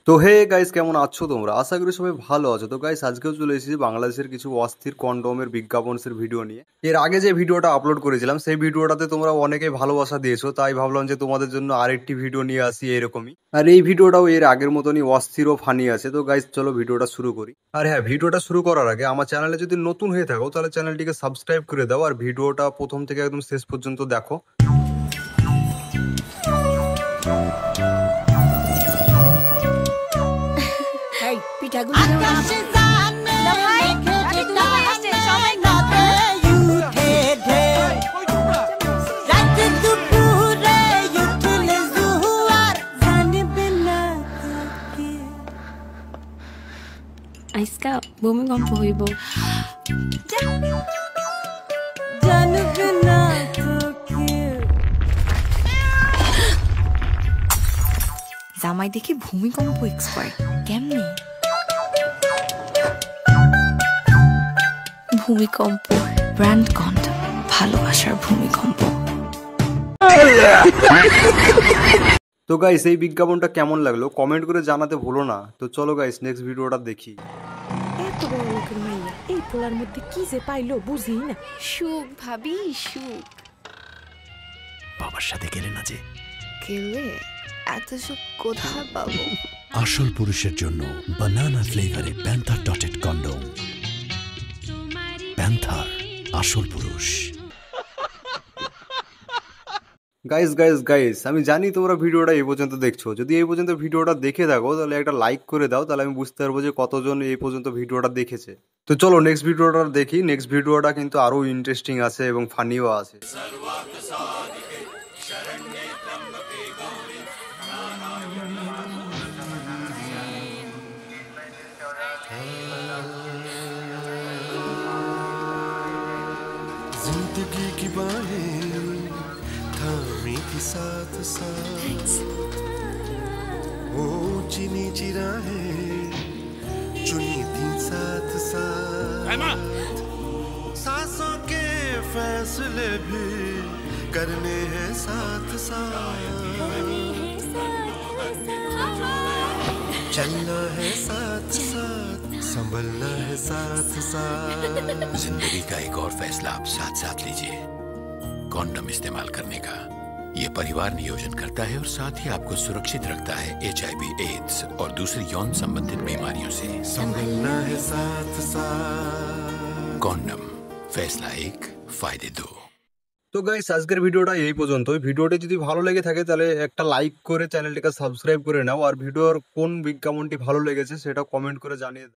তো hey guys, কেমন আছো তোমরা? আশা করি সবাই ভালো আছো। তো গাইস, আজকেও চলে এসেছি বাংলাদেশের কিছু অস্থির কন্ডোমের বিজ্ঞাপনের ভিডিও নিয়ে। এর আগে যে ভিডিওটা আপলোড করেছিলাম সেই ভিডিওটাতে তোমরা অনেকেই ভালোবাসা দিয়েছো, তাই ভাবলাম যে তোমাদের জন্য আরেকটি ভিডিও নিয়ে আসি এরকমই। আর এই ভিডিওটাও এর আগের মতনই অস্থির ও ফানি আছে। তো গাইস, চলো ভিডিওটা শুরু করি। আর হ্যাঁ, ভিডিওটা শুরু করার আগে আমার চ্যানেলে যদি নতুন হয়ে থাকো তাহলে চ্যানেলটিকে সাবস্ক্রাইব করে দাও আর ভিডিওটা প্রথম থেকে একদম শেষ পর্যন্ত দেখো। এই পিঠাগুলো নাও না। না ভাই, রাতে দুপুর আসছে, সবাই আজকা ভূমিকম্প হইব। জামাই দেখি ভূমিকম্প এক্সপার্ট। কেমনে? ভূমিকম্প ব্র্যান্ড কন্ডম, ভালোবাসার ভূমিকম্প। তো গাইস, এই বিজ্ঞাপনটা কেমন লাগলো কমেন্ট করে জানাতে ভুলো না। তো চলো গাইস, নেক্সট ভিডিওটা দেখি। এত বড় লোকের মাইয়া এই পোলার মধ্যে কি যে পাইলো বুঝি না। সুখ ভাবি, সুখ। বাবার সাথে গেলে না যে গেলে এত সুখ কোথায় পাবো? আসল পুরুষের জন্য বানানা ফ্লেভারে প্যান্থার ডটেড কন্ডোম। প্যান্থার, আসল পুরুষ। গাইস গাইস গাইস, আমি জানি তোমরা ভিডিওটা এই পর্যন্ত দেখছো। যদি এই পর্যন্ত ভিডিওটা দেখে থাকো তাহলে একটা লাইক করে দাও, তাহলে আমি বুঝতে পারবো যে কতজন এই পর্যন্ত ভিডিওটা দেখেছে। তো চলো নেক্সট ভিডিওটা দেখি। নেক্সট ভিডিওটা কিন্তু আরো ইন্টারেস্টিং আছে এবং ফানিও আছে। जिंदगी की बाहें थामी थी साथ साथ, ऊंची नीची राहें चुनी थी साथ साथ, सांसों के फैसले भी करने हैं साथ साथ, चलना है साथ साथ, संभलना है साथ साथ। जिंदगी का एक और फैसला आप साथ साथ लीजिए, कॉन्डम इस्तेमाल करने का। ये परिवार नियोजन करता है और साथ ही आपको सुरक्षित रखता है HIV, एड्स और दूसरी यौन संबंधित बीमारियों से। संभलना है साथ साथ। कॉन्डम, फैसला एक, फायदे दो। তো গাইস, আজকের ভিডিওটা এই পর্যন্তই। ভিডিওটি যদি ভালো লেগে থাকে তাহলে একটা লাইক করে চ্যানেলটিকে সাবস্ক্রাইব করে নাও আর ভিডিওর কোন বিজ্ঞাপনটি ভালো লেগেছে সেটা কমেন্ট করে জানিয়ে দাও।